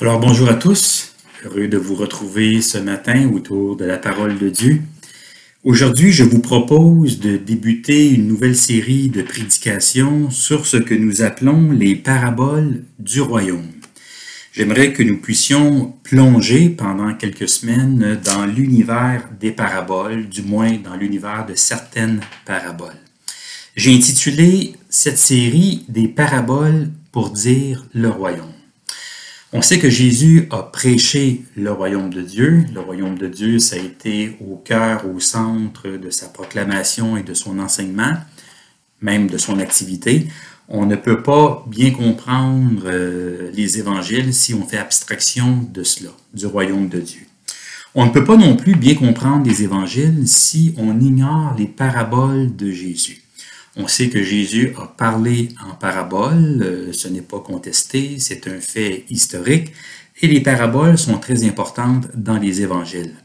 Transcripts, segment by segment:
Alors bonjour à tous, heureux de vous retrouver ce matin autour de la parole de Dieu. Aujourd'hui, je vous propose de débuter une nouvelle série de prédications sur ce que nous appelons les paraboles du royaume. J'aimerais que nous puissions plonger pendant quelques semaines dans l'univers des paraboles, du moins dans l'univers de certaines paraboles. J'ai intitulé cette série des paraboles pour dire le royaume. On sait que Jésus a prêché le royaume de Dieu. Le royaume de Dieu, ça a été au cœur, au centre de sa proclamation et de son enseignement, même de son activité. On ne peut pas bien comprendre les évangiles si on fait abstraction de cela, du royaume de Dieu. On ne peut pas non plus bien comprendre les évangiles si on ignore les paraboles de Jésus. On sait que Jésus a parlé en paraboles, ce n'est pas contesté, c'est un fait historique, et les paraboles sont très importantes dans les évangiles.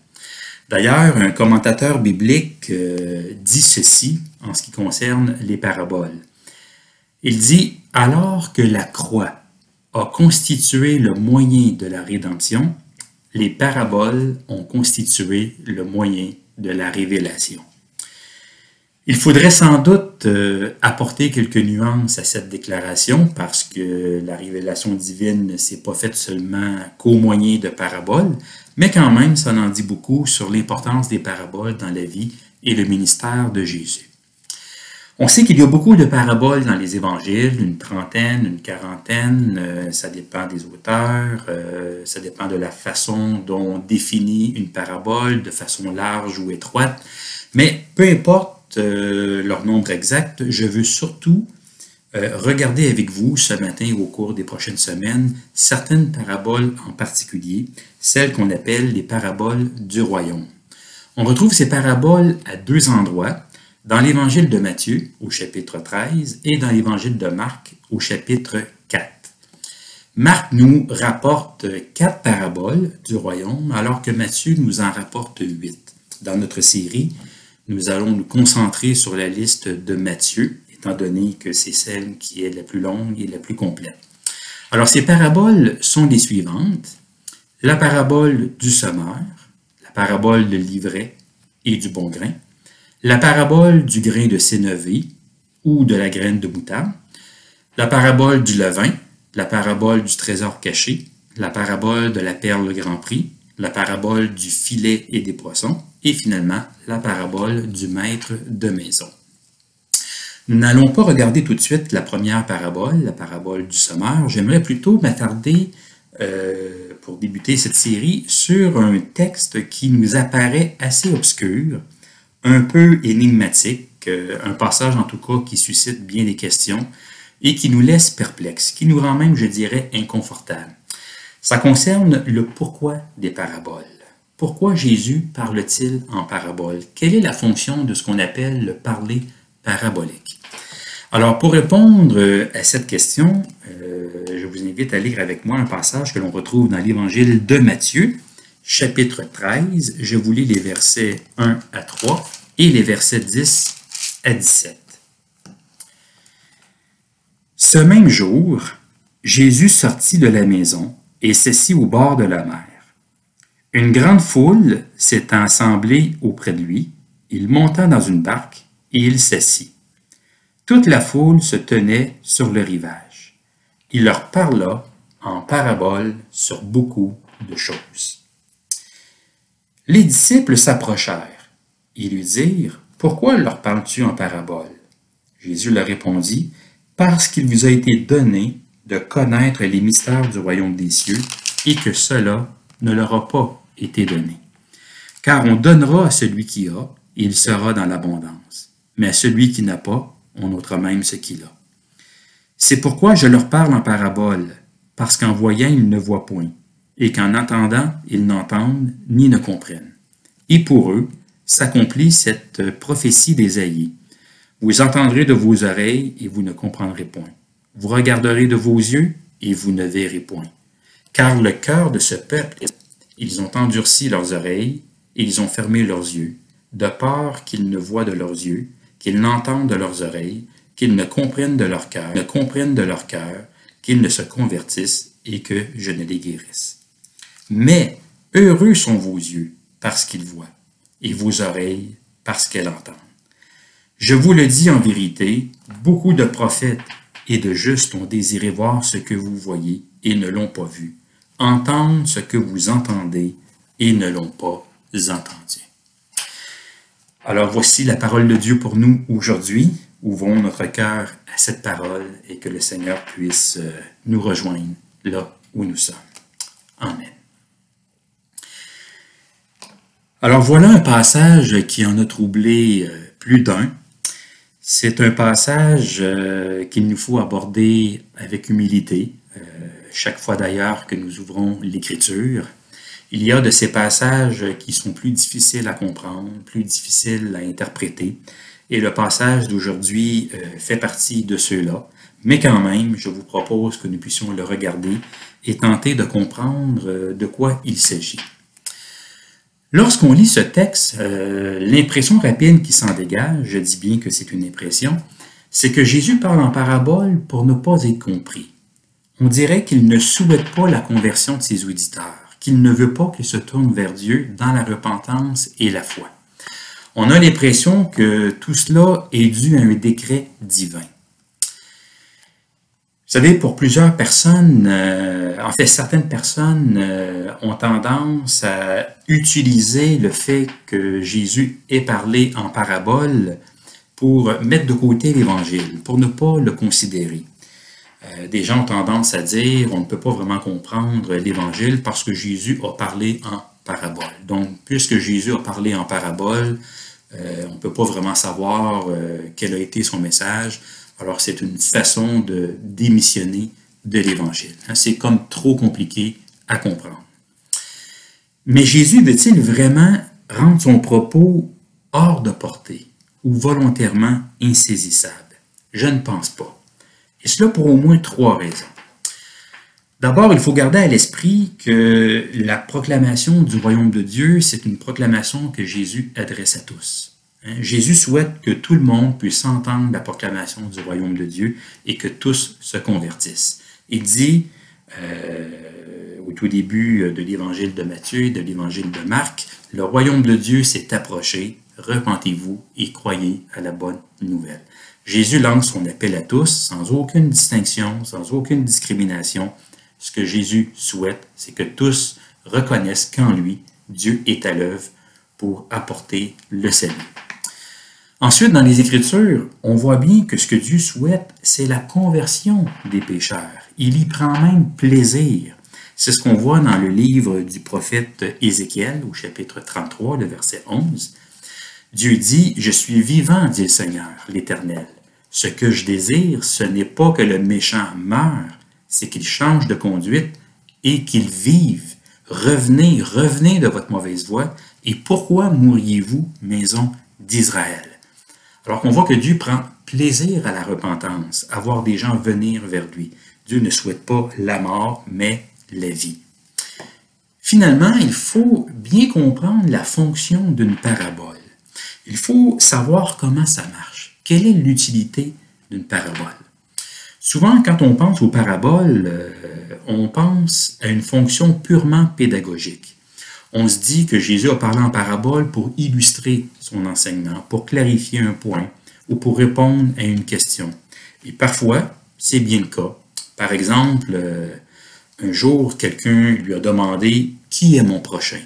D'ailleurs, un commentateur biblique dit ceci en ce qui concerne les paraboles. Il dit « Alors que la croix a constitué le moyen de la rédemption, les paraboles ont constitué le moyen de la révélation. » Il faudrait sans doute apporter quelques nuances à cette déclaration parce que la révélation divine ne s'est pas faite seulement qu'au moyen de paraboles, mais quand même, ça en dit beaucoup sur l'importance des paraboles dans la vie et le ministère de Jésus. On sait qu'il y a beaucoup de paraboles dans les évangiles, une trentaine, une quarantaine, ça dépend des auteurs, ça dépend de la façon dont on définit une parabole, de façon large ou étroite, mais peu importe leur nombre exact, je veux surtout regarder avec vous ce matin au cours des prochaines semaines certaines paraboles en particulier, celles qu'on appelle les paraboles du royaume. On retrouve ces paraboles à deux endroits, dans l'évangile de Matthieu au chapitre 13 et dans l'évangile de Marc au chapitre 4. Marc nous rapporte 4 paraboles du royaume alors que Matthieu nous en rapporte 8. Dans notre série, nous allons nous concentrer sur la liste de Matthieu, étant donné que c'est celle qui est la plus longue et la plus complète. Alors, ces paraboles sont les suivantes. La parabole du semeur, la parabole de l'ivraie et du bon grain, la parabole du grain de sénévé ou de la graine de moutarde, la parabole du levain, la parabole du trésor caché, la parabole de la perle grand prix, la parabole du filet et des poissons, et finalement la parabole du maître de maison. Nous n'allons pas regarder tout de suite la première parabole, la parabole du semeur. J'aimerais plutôt m'attarder, pour débuter cette série, sur un texte qui nous apparaît assez obscur, un peu énigmatique, un passage en tout cas qui suscite bien des questions et qui nous laisse perplexes, qui nous rend même, je dirais, inconfortables. Ça concerne le pourquoi des paraboles. Pourquoi Jésus parle-t-il en parabole? Quelle est la fonction de ce qu'on appelle le parler parabolique? Alors, pour répondre à cette question, je vous invite à lire avec moi un passage que l'on retrouve dans l'évangile de Matthieu, chapitre 13. Je vous lis les versets 1 à 3 et les versets 10 à 17. Ce même jour, Jésus sortit de la maison et s'assit au bord de la mer. Une grande foule s'étant assemblée auprès de lui, il monta dans une barque et il s'assit. Toute la foule se tenait sur le rivage. Il leur parla en parabole sur beaucoup de choses. Les disciples s'approchèrent et lui dirent « Pourquoi leur parles-tu en parabole ?» Jésus leur répondit « Parce qu'il vous a été donné de connaître les mystères du royaume des cieux et que cela ne leur a pas été donné. Car on donnera à celui qui a, et il sera dans l'abondance. Mais à celui qui n'a pas, on ôtera même ce qu'il a. C'est pourquoi je leur parle en parabole, parce qu'en voyant, ils ne voient point, et qu'en entendant, ils n'entendent ni ne comprennent. Et pour eux, s'accomplit cette prophétie d'Ésaïe. Vous entendrez de vos oreilles, et vous ne comprendrez point. Vous regarderez de vos yeux, et vous ne verrez point. Car le cœur de ce peuple, ils ont endurci leurs oreilles, et ils ont fermé leurs yeux, de peur qu'ils ne voient de leurs yeux, qu'ils n'entendent de leurs oreilles, qu'ils ne comprennent de leur cœur, qu'ils ne se convertissent et que je ne les guérisse. Mais heureux sont vos yeux parce qu'ils voient, et vos oreilles parce qu'elles entendent. Je vous le dis en vérité, beaucoup de prophètes et de justes ont désiré voir ce que vous voyez et ne l'ont pas vu, entendre ce que vous entendez et ne l'ont pas entendu. Alors voici la parole de Dieu pour nous aujourd'hui. Ouvrons notre cœur à cette parole et que le Seigneur puisse nous rejoindre là où nous sommes. Amen. Alors voilà un passage qui en a troublé plus d'un. C'est un passage qu'il nous faut aborder avec humilité, chaque fois d'ailleurs que nous ouvrons l'Écriture. Il y a de ces passages qui sont plus difficiles à comprendre, plus difficiles à interpréter, et le passage d'aujourd'hui fait partie de ceux-là. Mais quand même, je vous propose que nous puissions le regarder et tenter de comprendre de quoi il s'agit. Lorsqu'on lit ce texte, l'impression rapide qui s'en dégage, je dis bien que c'est une impression, c'est que Jésus parle en parabole pour ne pas être compris. On dirait qu'il ne souhaite pas la conversion de ses auditeurs, qu'il ne veut pas qu'ils se tournent vers Dieu dans la repentance et la foi. On a l'impression que tout cela est dû à un décret divin. Vous savez, pour plusieurs personnes, certaines personnes ont tendance à utiliser le fait que Jésus ait parlé en parabole pour mettre de côté l'Évangile, pour ne pas le considérer. Des gens ont tendance à dire on ne peut pas vraiment comprendre l'Évangile parce que Jésus a parlé en parabole. Donc, puisque Jésus a parlé en parabole, on ne peut pas vraiment savoir quel a été son message. Alors, c'est une façon de démissionner de l'Évangile. C'est comme trop compliqué à comprendre. Mais Jésus veut-il vraiment rendre son propos hors de portée ou volontairement insaisissable? Je ne pense pas. Et cela pour au moins 3 raisons. D'abord, il faut garder à l'esprit que la proclamation du royaume de Dieu, c'est une proclamation que Jésus adresse à tous. Jésus souhaite que tout le monde puisse entendre la proclamation du royaume de Dieu et que tous se convertissent. Il dit, au tout début de l'évangile de Matthieu et de l'évangile de Marc, « Le royaume de Dieu s'est approché, repentez-vous et croyez à la bonne nouvelle. » Jésus lance son appel à tous, sans aucune distinction, sans aucune discrimination. Ce que Jésus souhaite, c'est que tous reconnaissent qu'en lui, Dieu est à l'œuvre pour apporter le salut. Ensuite, dans les Écritures, on voit bien que ce que Dieu souhaite, c'est la conversion des pécheurs. Il y prend même plaisir. C'est ce qu'on voit dans le livre du prophète Ézéchiel, au chapitre 33, le verset 11. Dieu dit « Je suis vivant, dit le Seigneur, l'Éternel. Ce que je désire, ce n'est pas que le méchant meure, c'est qu'il change de conduite et qu'il vive. Revenez, revenez de votre mauvaise voie. Et pourquoi mourriez-vous, maison d'Israël? » Alors qu'on voit que Dieu prend plaisir à la repentance, à voir des gens venir vers lui. Dieu ne souhaite pas la mort, mais la vie. Finalement, il faut bien comprendre la fonction d'une parabole. Il faut savoir comment ça marche. Quelle est l'utilité d'une parabole? Souvent, quand on pense aux paraboles, on pense à une fonction purement pédagogique. On se dit que Jésus a parlé en parabole pour illustrer son enseignement, pour clarifier un point ou pour répondre à une question. Et parfois, c'est bien le cas. Par exemple, un jour, quelqu'un lui a demandé « Qui est mon prochain ?»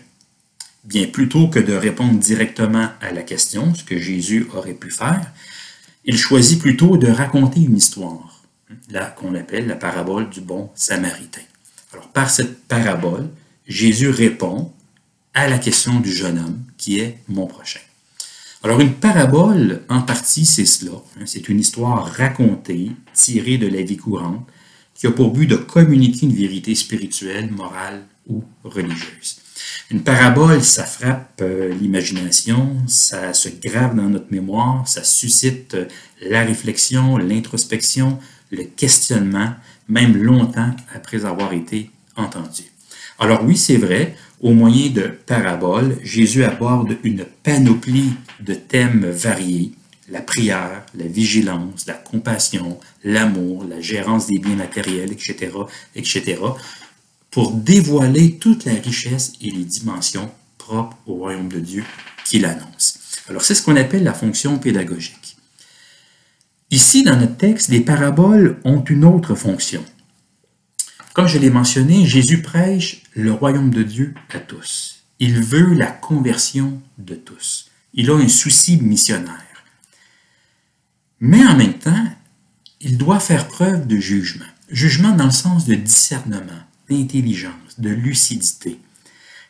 Bien, plutôt que de répondre directement à la question, ce que Jésus aurait pu faire, il choisit plutôt de raconter une histoire, là qu'on appelle la parabole du bon Samaritain. Alors, par cette parabole, Jésus répond à la question du jeune homme, qui est mon prochain. Alors, une parabole, en partie, c'est cela. C'est une histoire racontée, tirée de la vie courante, qui a pour but de communiquer une vérité spirituelle, morale ou religieuse. Une parabole, ça frappe l'imagination, ça se grave dans notre mémoire, ça suscite la réflexion, l'introspection, le questionnement, même longtemps après avoir été entendu. Alors oui, c'est vrai, au moyen de paraboles, Jésus aborde une panoplie de thèmes variés, la prière, la vigilance, la compassion, l'amour, la gérance des biens matériels, etc., etc., pour dévoiler toute la richesse et les dimensions propres au royaume de Dieu qu'il annonce. Alors, c'est ce qu'on appelle la fonction pédagogique. Ici, dans notre texte, les paraboles ont une autre fonction. Comme je l'ai mentionné, Jésus prêche le royaume de Dieu à tous. Il veut la conversion de tous. Il a un souci missionnaire. Mais en même temps, il doit faire preuve de jugement. Jugement dans le sens de discernement, d'intelligence, de lucidité.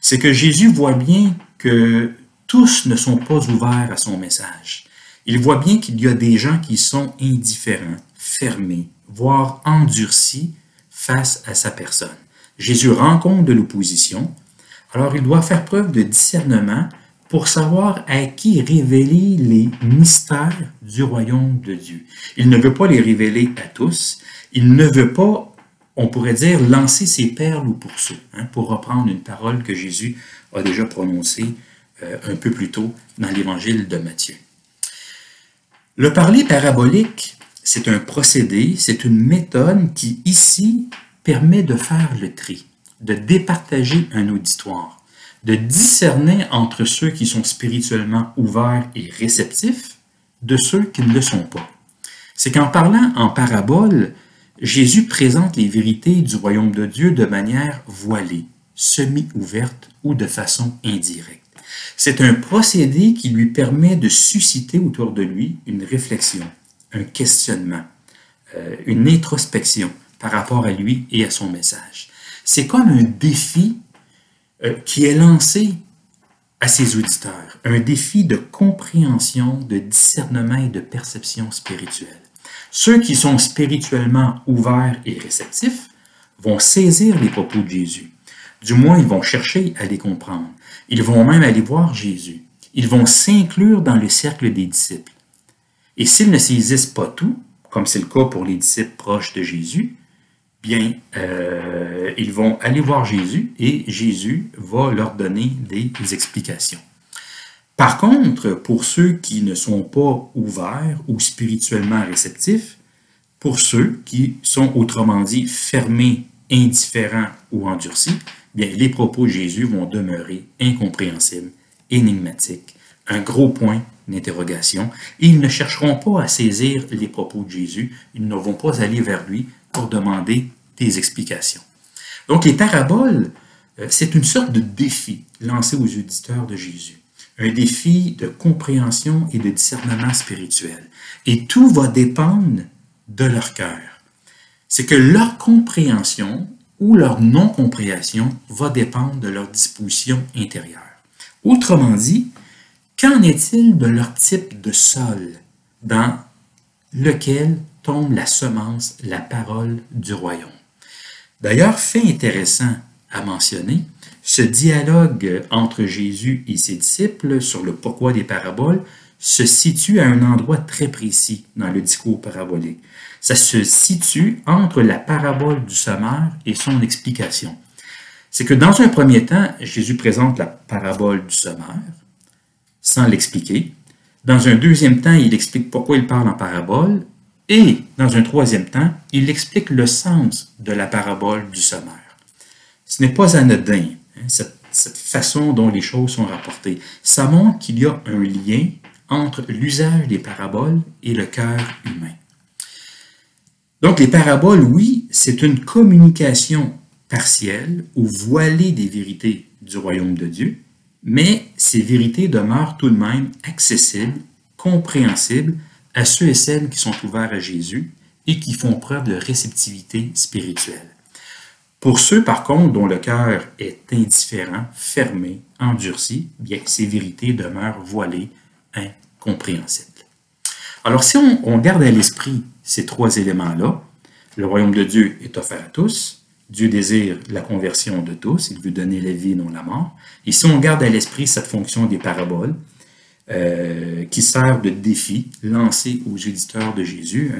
C'est que Jésus voit bien que tous ne sont pas ouverts à son message. Il voit bien qu'il y a des gens qui sont indifférents, fermés, voire endurcis face à sa personne. Jésus rencontre de l'opposition, alors il doit faire preuve de discernement pour savoir à qui révéler les mystères du royaume de Dieu. Il ne veut pas les révéler à tous, il ne veut pas, on pourrait dire, lancer ses perles au pourceau, pour reprendre une parole que Jésus a déjà prononcée un peu plus tôt dans l'évangile de Matthieu. Le parler parabolique, c'est un procédé, c'est une méthode qui, ici, permet de faire le tri, de départager un auditoire, de discerner entre ceux qui sont spirituellement ouverts et réceptifs de ceux qui ne le sont pas. C'est qu'en parlant en parabole, Jésus présente les vérités du royaume de Dieu de manière voilée, semi-ouverte ou de façon indirecte. C'est un procédé qui lui permet de susciter autour de lui une réflexion, un questionnement, une introspection par rapport à lui et à son message. C'est comme un défi qui est lancé à ses auditeurs, un défi de compréhension, de discernement et de perception spirituelle. Ceux qui sont spirituellement ouverts et réceptifs vont saisir les propos de Jésus. Du moins, ils vont chercher à les comprendre. Ils vont même aller voir Jésus. Ils vont s'inclure dans le cercle des disciples. Et s'ils ne saisissent pas tout, comme c'est le cas pour les disciples proches de Jésus, bien, ils vont aller voir Jésus et Jésus va leur donner des explications. Par contre, pour ceux qui ne sont pas ouverts ou spirituellement réceptifs, pour ceux qui sont autrement dit fermés, indifférents ou endurcis, bien, les propos de Jésus vont demeurer incompréhensibles, énigmatiques, un gros point d'interrogation, et ils ne chercheront pas à saisir les propos de Jésus, ils ne vont pas aller vers lui pour demander des explications. Donc, les paraboles, c'est une sorte de défi lancé aux auditeurs de Jésus. Un défi de compréhension et de discernement spirituel. Et tout va dépendre de leur cœur. C'est que leur compréhension ou leur non-compréhension va dépendre de leur disposition intérieure. Autrement dit, qu'en est-il de leur type de sol dans lequel tombe la semence, la parole du royaume? D'ailleurs, fait intéressant à mentionner, ce dialogue entre Jésus et ses disciples sur le pourquoi des paraboles se situe à un endroit très précis dans le discours parabolique. Ça se situe entre la parabole du semeur et son explication. C'est que dans un premier temps, Jésus présente la parabole du semeur sans l'expliquer. Dans un deuxième temps, il explique pourquoi il parle en parabole. Et dans un troisième temps, il explique le sens de la parabole du semeur. Ce n'est pas anodin, cette façon dont les choses sont rapportées. Ça montre qu'il y a un lien entre l'usage des paraboles et le cœur humain. Donc les paraboles, oui, c'est une communication partielle ou voilée des vérités du royaume de Dieu, mais ces vérités demeurent tout de même accessibles, compréhensibles à ceux et celles qui sont ouverts à Jésus et qui font preuve de réceptivité spirituelle. Pour ceux, par contre, dont le cœur est indifférent, fermé, endurci, bien, ces vérités demeurent voilées, incompréhensibles. Alors, si on garde à l'esprit ces trois éléments-là, le royaume de Dieu est offert à tous, Dieu désire la conversion de tous, il veut donner la vie, non la mort. Et si on garde à l'esprit cette fonction des paraboles, qui sert de défi lancé aux auditeurs de Jésus,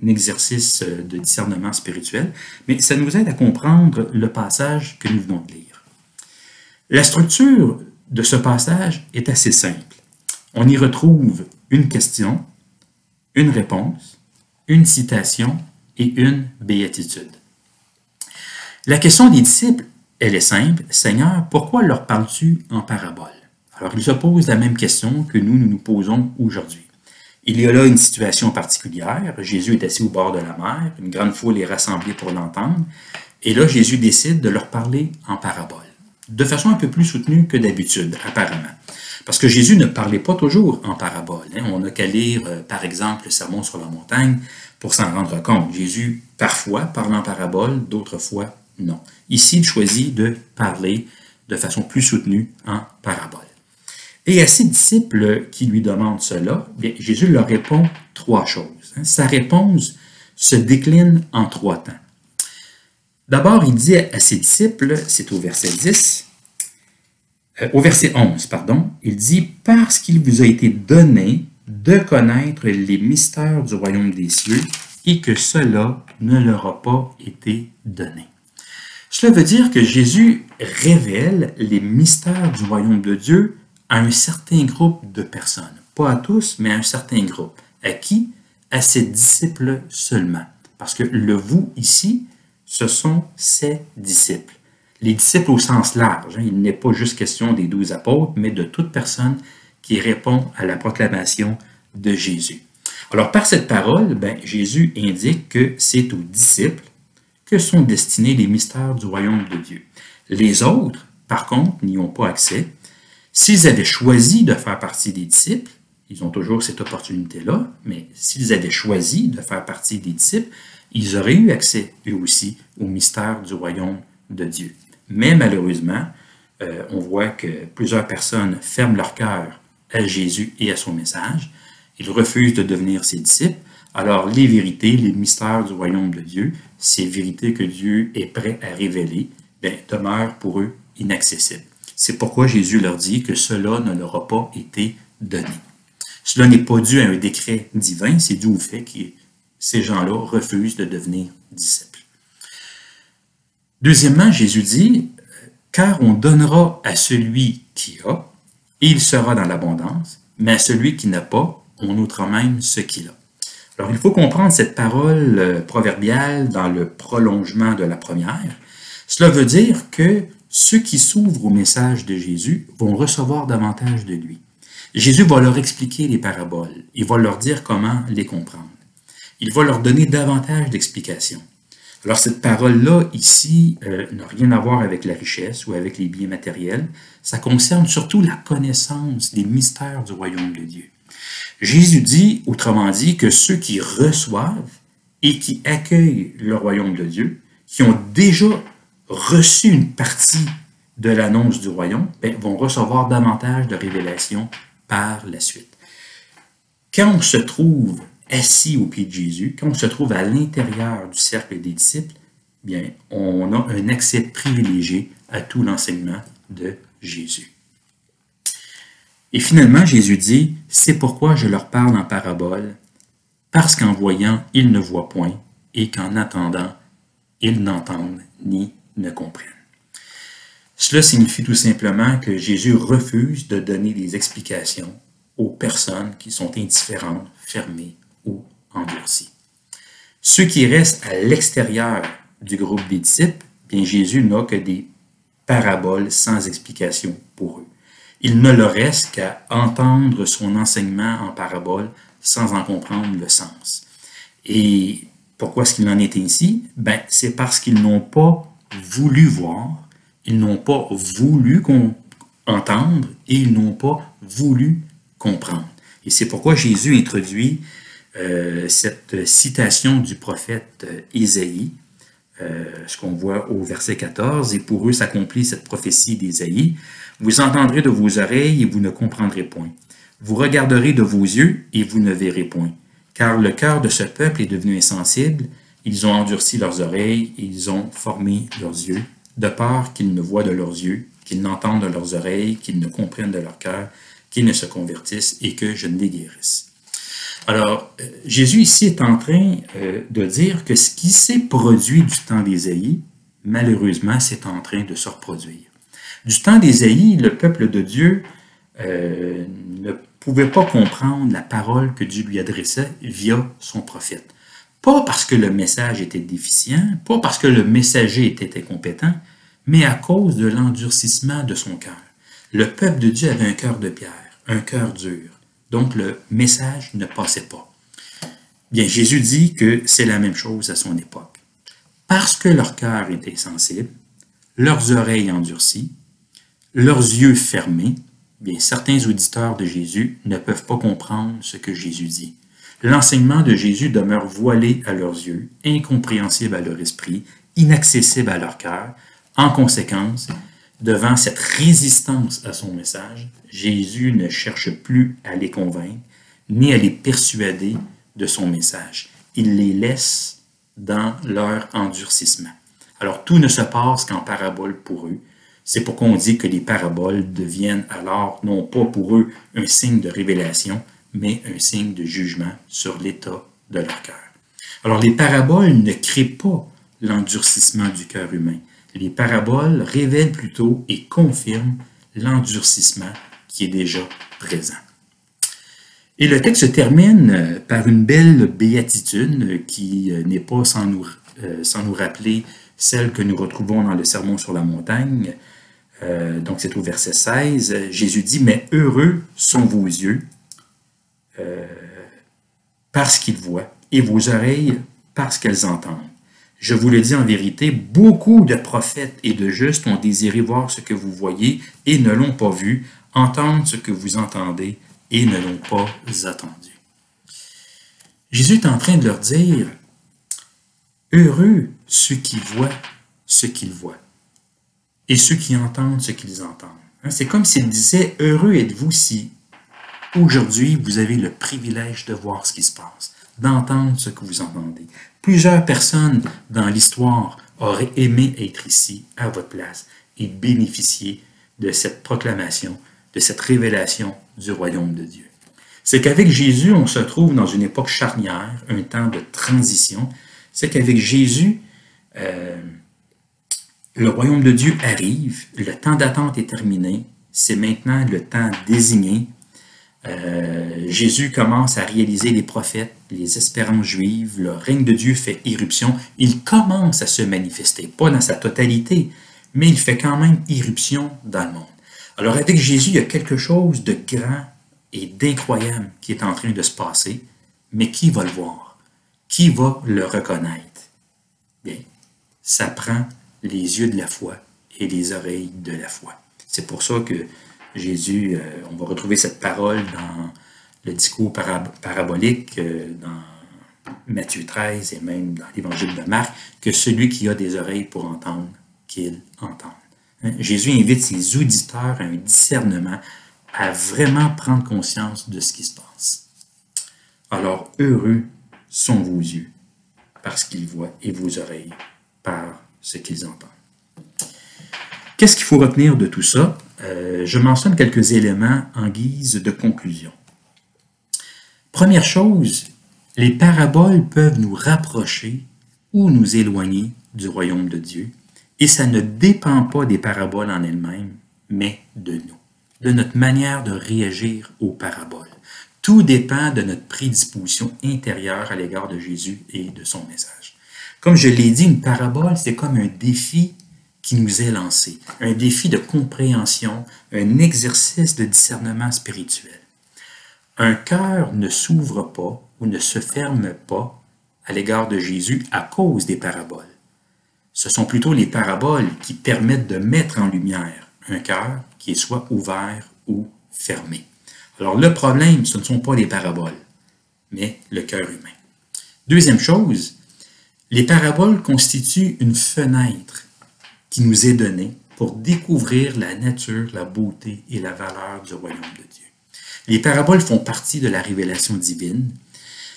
un exercice de discernement spirituel, mais ça nous aide à comprendre le passage que nous venons de lire. La structure de ce passage est assez simple. On y retrouve une question, une réponse, une citation et une béatitude. La question des disciples, elle est simple. Seigneur, pourquoi leur parles-tu en parabole? Alors, ils se posent la même question que nous posons aujourd'hui. Il y a là une situation particulière. Jésus est assis au bord de la mer. Une grande foule est rassemblée pour l'entendre. Et là, Jésus décide de leur parler en parabole. De façon un peu plus soutenue que d'habitude, apparemment. Parce que Jésus ne parlait pas toujours en parabole. On n'a qu'à lire, par exemple, le Sermon sur la montagne pour s'en rendre compte. Jésus, parfois, parle en parabole, d'autres fois, non. Ici, il choisit de parler de façon plus soutenue en parabole. Et à ses disciples qui lui demandent cela, bien, Jésus leur répond trois choses. Sa réponse se décline en trois temps. D'abord, il dit à ses disciples, c'est au verset 11, il dit « Parce qu'il vous a été donné de connaître les mystères du royaume des cieux et que cela ne leur a pas été donné. » Cela veut dire que Jésus révèle les mystères du royaume de Dieu à un certain groupe de personnes. Pas à tous, mais à un certain groupe. À qui? À ses disciples seulement. Parce que le « vous » ici, ce sont ses disciples. Les disciples au sens large. Il n'est pas juste question des 12 apôtres, mais de toute personne qui répond à la proclamation de Jésus. Alors, par cette parole, Jésus indique que c'est aux disciples que sont destinés les mystères du royaume de Dieu. Les autres, par contre, n'y ont pas accès. S'ils avaient choisi de faire partie des disciples, ils ont toujours cette opportunité-là, mais s'ils avaient choisi de faire partie des disciples, ils auraient eu accès, eux aussi, au mystère du royaume de Dieu. Mais malheureusement, on voit que plusieurs personnes ferment leur cœur à Jésus et à son message. Ils refusent de devenir ses disciples. Alors, les vérités, les mystères du royaume de Dieu, ces vérités que Dieu est prêt à révéler, demeurent pour eux inaccessibles. C'est pourquoi Jésus leur dit que cela ne leur a pas été donné. Cela n'est pas dû à un décret divin, c'est dû au fait que ces gens-là refusent de devenir disciples. Deuxièmement, Jésus dit, « Car on donnera à celui qui a, et il sera dans l'abondance, mais à celui qui n'a pas, on ôtera même ce qu'il a. » Alors, il faut comprendre cette parole proverbiale dans le prolongement de la première. Cela veut dire que ceux qui s'ouvrent au message de Jésus vont recevoir davantage de lui. Jésus va leur expliquer les paraboles. Il va leur dire comment les comprendre. Il va leur donner davantage d'explications. Alors, cette parole-là, ici, n'a rien à voir avec la richesse ou avec les biens matériels. Ça concerne surtout la connaissance des mystères du royaume de Dieu. Jésus dit, autrement dit, que ceux qui reçoivent et qui accueillent le royaume de Dieu, qui ont déjà reçu une partie de l'annonce du royaume, vont recevoir davantage de révélations par la suite. Quand on se trouve assis au pied de Jésus, quand on se trouve à l'intérieur du cercle des disciples, on a un accès privilégié à tout l'enseignement de Jésus. Et finalement, Jésus dit, « C'est pourquoi je leur parle en parabole, parce qu'en voyant, ils ne voient point, et qu'en attendant, ils n'entendent ni ne comprennent. » Cela signifie tout simplement que Jésus refuse de donner des explications aux personnes qui sont indifférentes, fermées ou endurcies. Ceux qui restent à l'extérieur du groupe des disciples, Jésus n'a que des paraboles sans explication pour eux. Il ne leur reste qu'à entendre son enseignement en parabole sans en comprendre le sens. Et pourquoi est-ce qu'il en est ainsi? C'est parce qu'ils n'ont pas voulu voir, ils n'ont pas voulu entendre et ils n'ont pas voulu comprendre. Et c'est pourquoi Jésus introduit cette citation du prophète Ésaïe, ce qu'on voit au verset 14, « Et pour eux s'accomplit cette prophétie d'Ésaïe. Vous entendrez de vos oreilles et vous ne comprendrez point. Vous regarderez de vos yeux et vous ne verrez point. Car le cœur de ce peuple est devenu insensible. Ils ont endurci leurs oreilles et ils ont formé leurs yeux, de peur qu'ils ne voient de leurs yeux, qu'ils n'entendent de leurs oreilles, qu'ils ne comprennent de leur cœur, qu'ils ne se convertissent et que je ne les guérisse. » Alors, Jésus ici est en train de dire que ce qui s'est produit du temps d'Ésaïe, malheureusement, c'est en train de se reproduire. Du temps d'Ésaïe, le peuple de Dieu ne pouvait pas comprendre la parole que Dieu lui adressait via son prophète. Pas parce que le message était déficient, pas parce que le messager était incompétent, mais à cause de l'endurcissement de son cœur. Le peuple de Dieu avait un cœur de pierre, un cœur dur. Donc le message ne passait pas. Bien, Jésus dit que c'est la même chose à son époque. Parce que leur cœur était sensible, leurs oreilles endurcies, leurs yeux fermés, bien, certains auditeurs de Jésus ne peuvent pas comprendre ce que Jésus dit. L'enseignement de Jésus demeure voilé à leurs yeux, incompréhensible à leur esprit, inaccessible à leur cœur. En conséquence, devant cette résistance à son message, Jésus ne cherche plus à les convaincre, ni à les persuader de son message. Il les laisse dans leur endurcissement. Alors, tout ne se passe qu'en parabole pour eux. C'est pourquoi on dit que les paraboles deviennent alors non pas pour eux un signe de révélation, mais un signe de jugement sur l'état de leur cœur. Alors, les paraboles ne créent pas l'endurcissement du cœur humain. Les paraboles révèlent plutôt et confirment l'endurcissement qui est déjà présent. Et le texte se termine par une belle béatitude qui n'est pas sans nous rappeler celle que nous retrouvons dans le Sermon sur la montagne. Donc c'est au verset 16. Jésus dit « Mais heureux sont vos yeux parce qu'ils voient et vos oreilles parce qu'elles entendent. Je vous le dis en vérité, beaucoup de prophètes et de justes ont désiré voir ce que vous voyez et ne l'ont pas vu, entendre ce que vous entendez et ne l'ont pas attendu. » Jésus est en train de leur dire « Heureux ceux qui voient ce qu'ils voient et ceux qui entendent ce qu'ils entendent. » C'est comme s'il disait « Heureux êtes-vous si aujourd'hui vous avez le privilège de voir ce qui se passe, d'entendre ce que vous entendez. » Plusieurs personnes dans l'histoire auraient aimé être ici, à votre place, et bénéficier de cette proclamation, de cette révélation du royaume de Dieu. C'est qu'avec Jésus, on se trouve dans une époque charnière, un temps de transition. C'est qu'avec Jésus, le royaume de Dieu arrive, le temps d'attente est terminé, c'est maintenant le temps désigné. Jésus commence à réaliser les prophètes, les espérances juives, le règne de Dieu fait irruption. Il commence à se manifester, pas dans sa totalité, mais il fait quand même irruption dans le monde. Alors avec Jésus, il y a quelque chose de grand et d'incroyable qui est en train de se passer, mais qui va le voir? Qui va le reconnaître? Bien, ça prend les yeux de la foi et les oreilles de la foi. C'est pour ça que Jésus, on va retrouver cette parole dans le discours parabolique, dans Matthieu 13 et même dans l'évangile de Marc, que celui qui a des oreilles pour entendre, qu'il entende. Jésus invite ses auditeurs à un discernement, à vraiment prendre conscience de ce qui se passe. Alors, heureux sont vos yeux, parce qu'ils voient, et vos oreilles, par ce qu'ils entendent. Qu'est-ce qu'il faut retenir de tout ça? Je mentionne quelques éléments en guise de conclusion. Première chose, les paraboles peuvent nous rapprocher ou nous éloigner du royaume de Dieu, et ça ne dépend pas des paraboles en elles-mêmes, mais de nous, de notre manière de réagir aux paraboles. Tout dépend de notre prédisposition intérieure à l'égard de Jésus et de son message. Comme je l'ai dit, une parabole, c'est comme un défi qui nous est lancé, un défi de compréhension, un exercice de discernement spirituel. Un cœur ne s'ouvre pas ou ne se ferme pas à l'égard de Jésus à cause des paraboles. Ce sont plutôt les paraboles qui permettent de mettre en lumière un cœur qui est soit ouvert ou fermé. Alors le problème, ce ne sont pas les paraboles, mais le cœur humain. Deuxième chose, les paraboles constituent une fenêtre qui nous est donnée pour découvrir la nature, la beauté et la valeur du royaume de Dieu. Les paraboles font partie de la révélation divine.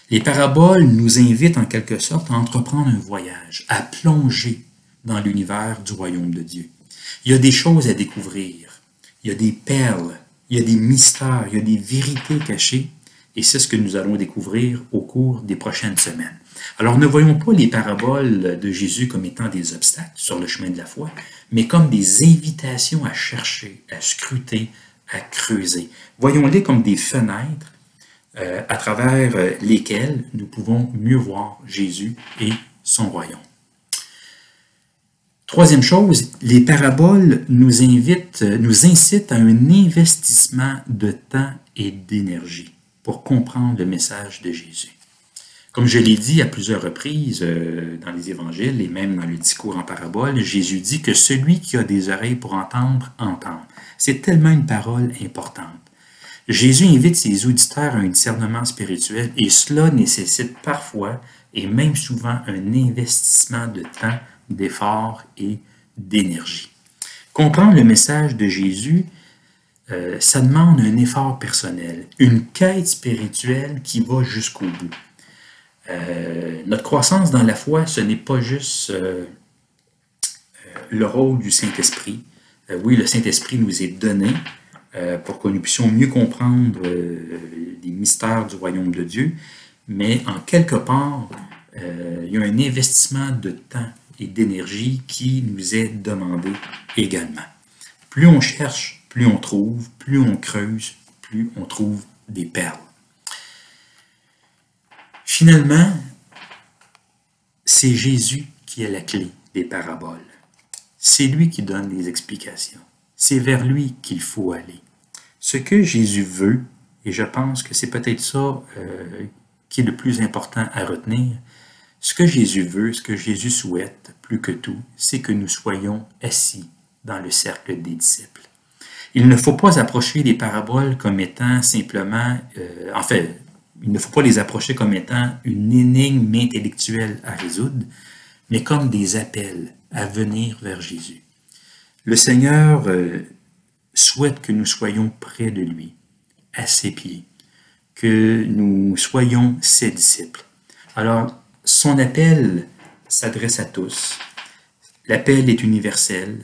Les paraboles nous invitent en quelque sorte à entreprendre un voyage, à plonger dans l'univers du royaume de Dieu. Il y a des choses à découvrir, il y a des perles, il y a des mystères, il y a des vérités cachées, et c'est ce que nous allons découvrir au cours des prochaines semaines. Alors ne voyons pas les paraboles de Jésus comme étant des obstacles sur le chemin de la foi, mais comme des invitations à chercher, à scruter, à creuser. Voyons-les comme des fenêtres à travers lesquelles nous pouvons mieux voir Jésus et son royaume. Troisième chose, les paraboles nous incitent à un investissement de temps et d'énergie pour comprendre le message de Jésus. Comme je l'ai dit à plusieurs reprises dans les évangiles et même dans le discours en parabole, Jésus dit que celui qui a des oreilles pour entendre, entende. C'est tellement une parole importante. Jésus invite ses auditeurs à un discernement spirituel et cela nécessite parfois et même souvent un investissement de temps, d'effort et d'énergie. Comprendre le message de Jésus, ça demande un effort personnel, une quête spirituelle qui va jusqu'au bout. Notre croissance dans la foi, ce n'est pas juste le rôle du Saint-Esprit. Oui, le Saint-Esprit nous est donné pour que nous puissions mieux comprendre les mystères du royaume de Dieu, mais en quelque part, il y a un investissement de temps et d'énergie qui nous est demandé également. Plus on cherche, plus on trouve, plus on creuse, plus on trouve des perles. Finalement, c'est Jésus qui est la clé des paraboles. C'est lui qui donne les explications. C'est vers lui qu'il faut aller. Ce que Jésus veut, et je pense que c'est peut-être ça qui est le plus important à retenir, ce que Jésus veut, ce que Jésus souhaite, plus que tout, c'est que nous soyons assis dans le cercle des disciples. Il ne faut pas approcher les paraboles comme étant simplement, il ne faut pas les approcher comme étant une énigme intellectuelle à résoudre, mais comme des appels à venir vers Jésus. Le Seigneur souhaite que nous soyons près de lui, à ses pieds, que nous soyons ses disciples. Alors, son appel s'adresse à tous. L'appel est universel,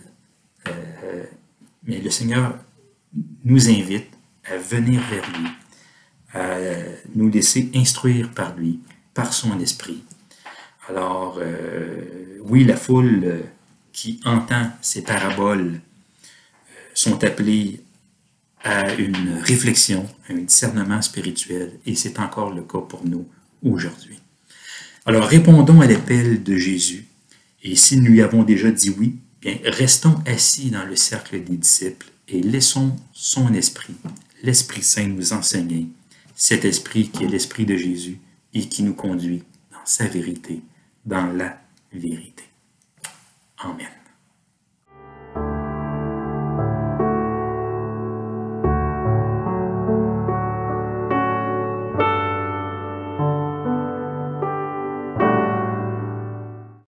mais le Seigneur nous invite à venir vers lui, à nous laisser instruire par lui, par son esprit. Alors, oui, la foule qui entend ces paraboles sont appelées à une réflexion, à un discernement spirituel, et c'est encore le cas pour nous aujourd'hui. Alors, répondons à l'appel de Jésus, et si nous lui avons déjà dit oui, bien, restons assis dans le cercle des disciples et laissons son esprit, l'Esprit Saint, nous enseigner, cet esprit qui est l'esprit de Jésus et qui nous conduit dans sa vérité, dans la vérité. Amen.